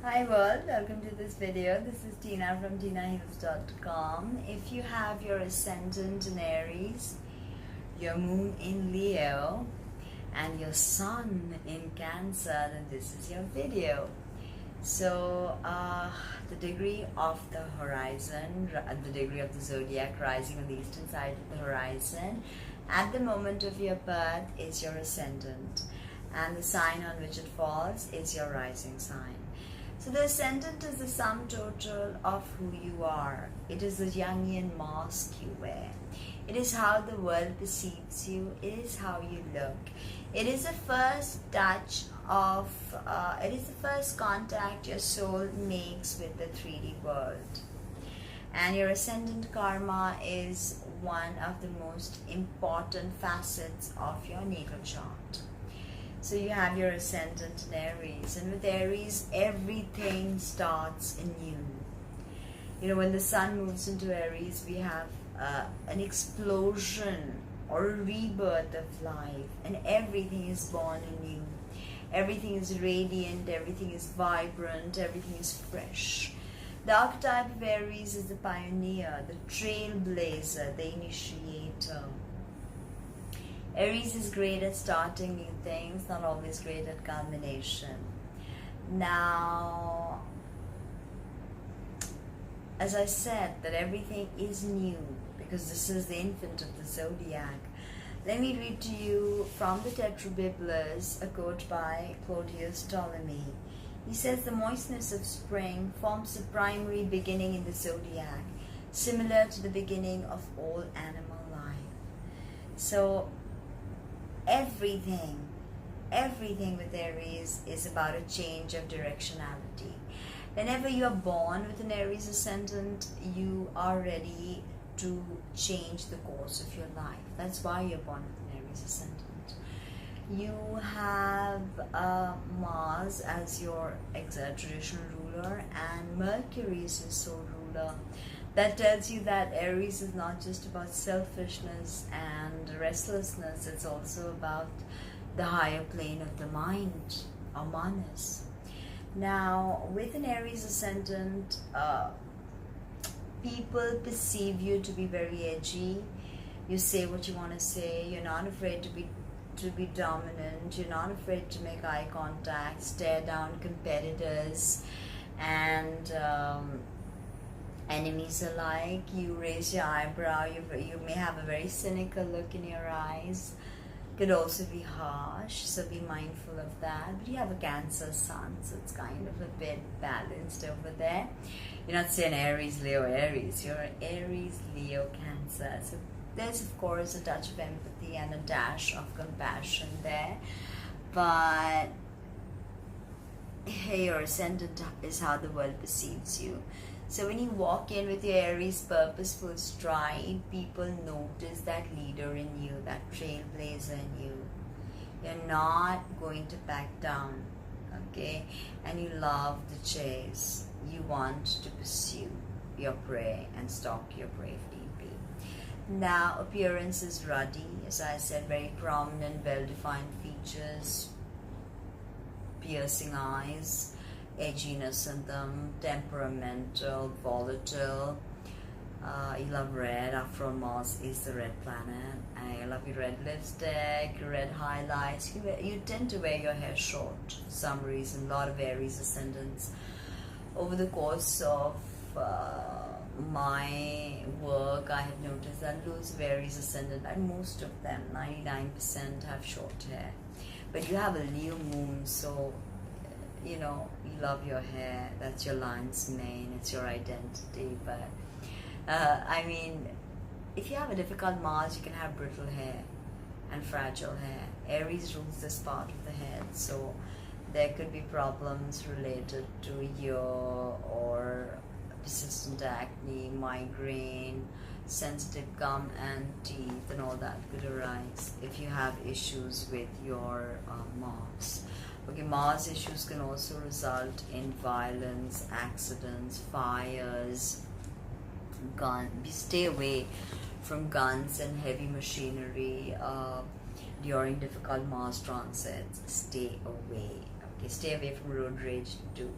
Hi world, welcome to this video. This is Tina from TinaHeals.com. If you have your ascendant in Aries, your moon in Leo, and your sun in Cancer, then this is your video. So the degree of the horizon, the degree of the zodiac rising on the eastern side of the horizon at the moment of your birth is your ascendant, and the sign on which it falls is your rising sign. So the ascendant is the sum total of who you are. It is the Jungian mask you wear. It is how the world perceives you. It is how you look. It is the first touch of, it is the first contact your soul makes with the 3D world. And your ascendant karma is one of the most important facets of your natal chart. So you have your ascendant in Aries, and with Aries, everything starts anew. You know, when the sun moves into Aries, we have an explosion or a rebirth of life, and everything is born anew. Everything is radiant, everything is vibrant, everything is fresh. The archetype of Aries is the pioneer, the trailblazer, the initiator. Aries is great at starting new things, not always great at culmination. Now, as I said, that everything is new because this is the infant of the zodiac. Let me read to you from the Tetrabiblos, a quote by Claudius Ptolemy. He says, the moistness of spring forms the primary beginning in the zodiac, similar to the beginning of all animal life. So, everything with Aries is about a change of directionality. Whenever you are born with an Aries ascendant, you are ready to change the course of your life. That's why you're born with an Aries ascendant. You have Mars as your traditional ruler, and Mercury is your soul ruler. That tells you that Aries is not just about selfishness and restlessness, it's also about the higher plane of the mind, or manas. Now, with an Aries ascendant, people perceive you to be very edgy. You say what you want to say. You're not afraid to be dominant. You're not afraid to make eye contact, stare down competitors, and enemies alike. You raise your eyebrow. You may have a very cynical look in your eyes. Could also be harsh, so be mindful of that. But you have a Cancer sun, so it's kind of a bit balanced over there. You're not saying Aries, Leo, Aries. You're Aries, Leo, Cancer. So there's, of course, a touch of empathy and a dash of compassion there. But hey, your ascendant is how the world perceives you. So when you walk in with your Aries purposeful stride, people notice that leader in you, that trailblazer in you. You're not going to back down, okay? And you love the chase. You want to pursue your prey and stalk your prey if need be. Now, appearance is ruddy, as I said, very prominent, well-defined features, piercing eyes, edginess in them, temperamental, volatile. You love red. After all, Mars is the red planet. I love your red lipstick, your red highlights. You tend to wear your hair short for some reason. A lot of Aries ascendants. Over the course of my work, I have noticed that loads of Aries ascendant, and most of them, 99%, have short hair. But you have a Leo moon, so you know, you love your hair, that's your lion's mane, it's your identity. But I mean, if you have a difficult Mars, you can have brittle hair and fragile hair. Aries rules this part of the head, so there could be problems related to ear or persistent acne, migraine, sensitive gum and teeth, and all that could arise if you have issues with your Mars. Okay, Mars issues can also result in violence, accidents, fires, stay away from guns and heavy machinery during difficult Mars transits. Stay away. Okay, stay away from road rage too.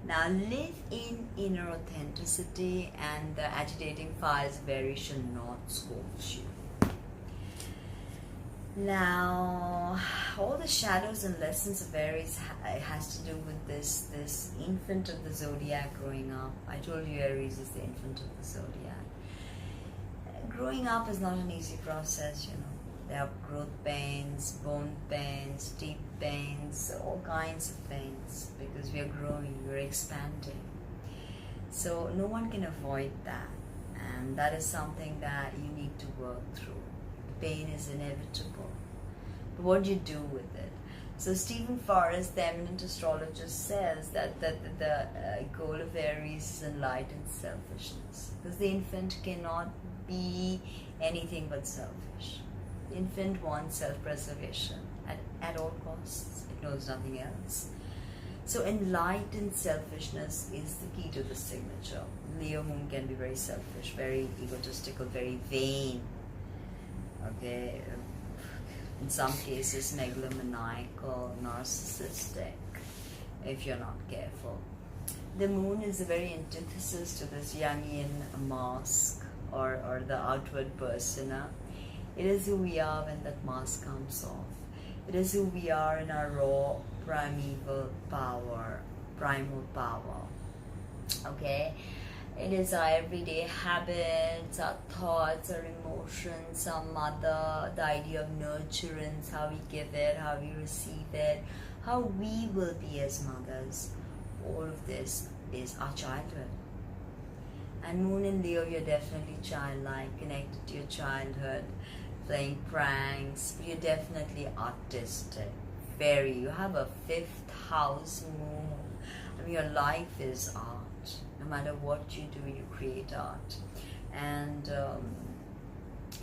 Now live in inner authenticity, and the agitating fires very shall not scorch you. Now, all the shadows and lessons of Aries has to do with this infant of the zodiac growing up. I told you Aries is the infant of the zodiac. Growing up is not an easy process, you know. There are growth pains, bone pains, teeth pains, all kinds of pains, because we are growing, we are expanding. So no one can avoid that, and that is something that you need to work through. Pain is inevitable, but what do you do with it? So Stephen Forrest, the eminent astrologist, says that the goal of Aries is enlightened selfishness, because the infant cannot be anything but selfish. The infant wants self-preservation at all costs. It knows nothing else. So enlightened selfishness is the key to the signature. Leo moon can be very selfish, very egotistical, very vain. Okay, in some cases megalomaniacal, narcissistic, if you're not careful. The moon is the very antithesis to this Jungian mask or the outward persona. It is who we are when that mask comes off. It is who we are in our raw, primal power. Okay? It is our everyday habits, our thoughts, our emotions, our mother, the idea of nurturance, how we give it, how we receive it, how we will be as mothers. All of this is our childhood. And moon in Leo, you're definitely childlike, connected to your childhood, playing pranks, but you're definitely artistic. You have a 5th house moon. I mean, your life is art. No matter what you do, you create art. And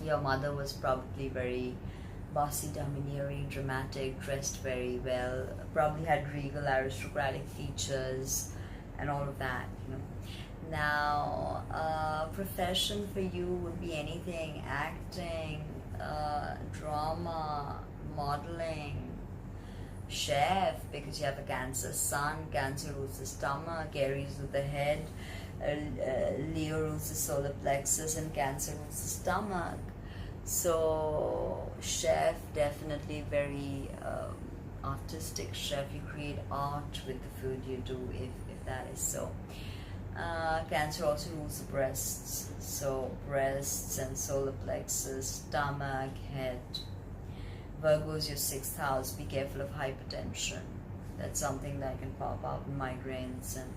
your mother was probably very bossy, domineering, dramatic, dressed very well, probably had regal aristocratic features and all of that, you know. Now, profession for you would be anything: acting, drama, modeling, chef, because you have a Cancer sun. Cancer rules the stomach, Aries rules the head, Leo rules the solar plexus, and Cancer rules the stomach. So chef, definitely very artistic chef. You create art with the food you do, if that is so. Cancer also rules the breasts, so breasts and solar plexus, stomach, head. Virgo is your 6th house. Be careful of hypertension. That's something that can pop out in migraines, and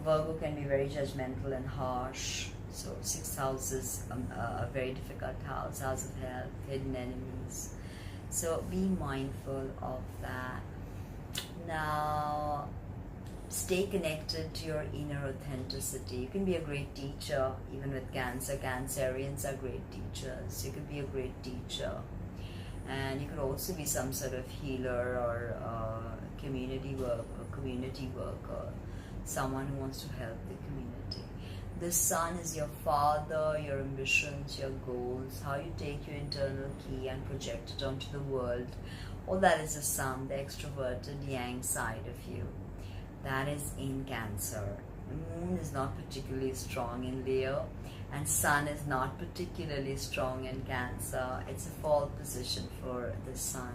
Virgo can be very judgmental and harsh. So 6th house is a very difficult house, house of health, hidden enemies. So be mindful of that. Now, stay connected to your inner authenticity. You can be a great teacher, even with Cancer. Cancerians are great teachers. You could be a great teacher. And you could also be some sort of healer or community worker, someone who wants to help the community. The sun is your father, your ambitions, your goals, how you take your internal key and project it onto the world. All that is the sun, the extroverted yang side of you. That is in Cancer. The moon is not particularly strong in Leo, and sun is not particularly strong in Cancer. It's a fall position for the sun.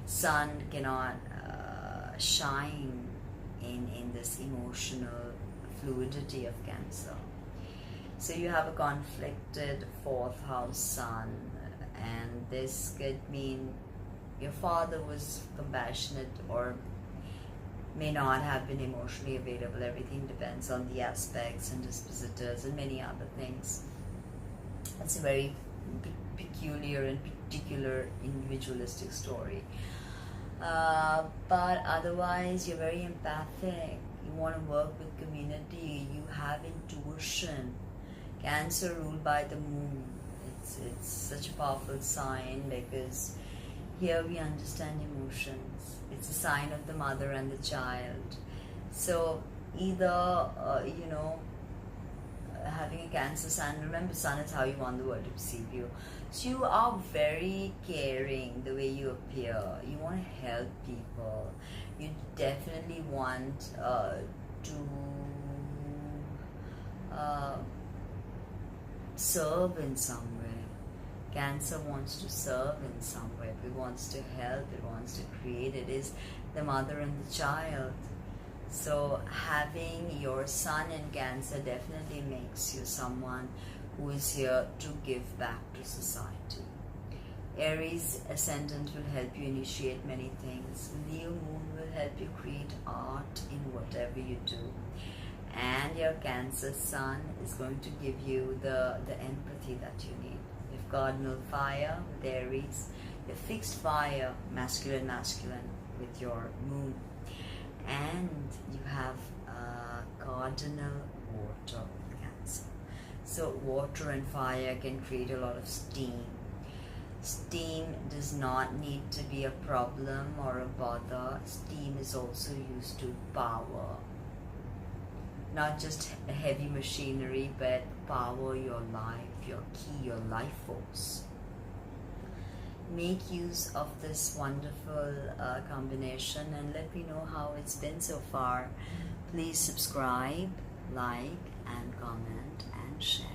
Sun cannot shine in this emotional fluidity of Cancer. So you have a conflicted 4th house sun, and this could mean your father was compassionate or may not have been emotionally available. Everything depends on the aspects and dispositors and many other things. It's a very peculiar and particular individualistic story. But otherwise, you're very empathic. You want to work with community. You have intuition. Cancer ruled by the moon. It's such a powerful sign, because here we understand emotions. It's a sign of the mother and the child. So either, having a Cancer sun, remember sun is how you want the world to perceive you. So you are very caring the way you appear. You want to help people. You definitely want to serve in some way. Cancer wants to serve in some way. It wants to help, it wants to create. It is the mother and the child. So having your sun in Cancer definitely makes you someone who is here to give back to society. Aries ascendant will help you initiate many things. Leo moon will help you create art in whatever you do. And your Cancer sun is going to give you the empathy that you need. If cardinal fire with Aries, the fixed fire, masculine with your moon. And you have cardinal water with Cancer. So water and fire can create a lot of steam. Steam does not need to be a problem or a bother. Steam is also used to power. Not just heavy machinery, but power your life, your key, your life force. Make use of this wonderful combination and let me know how it's been so far. Please subscribe, like, and comment and share.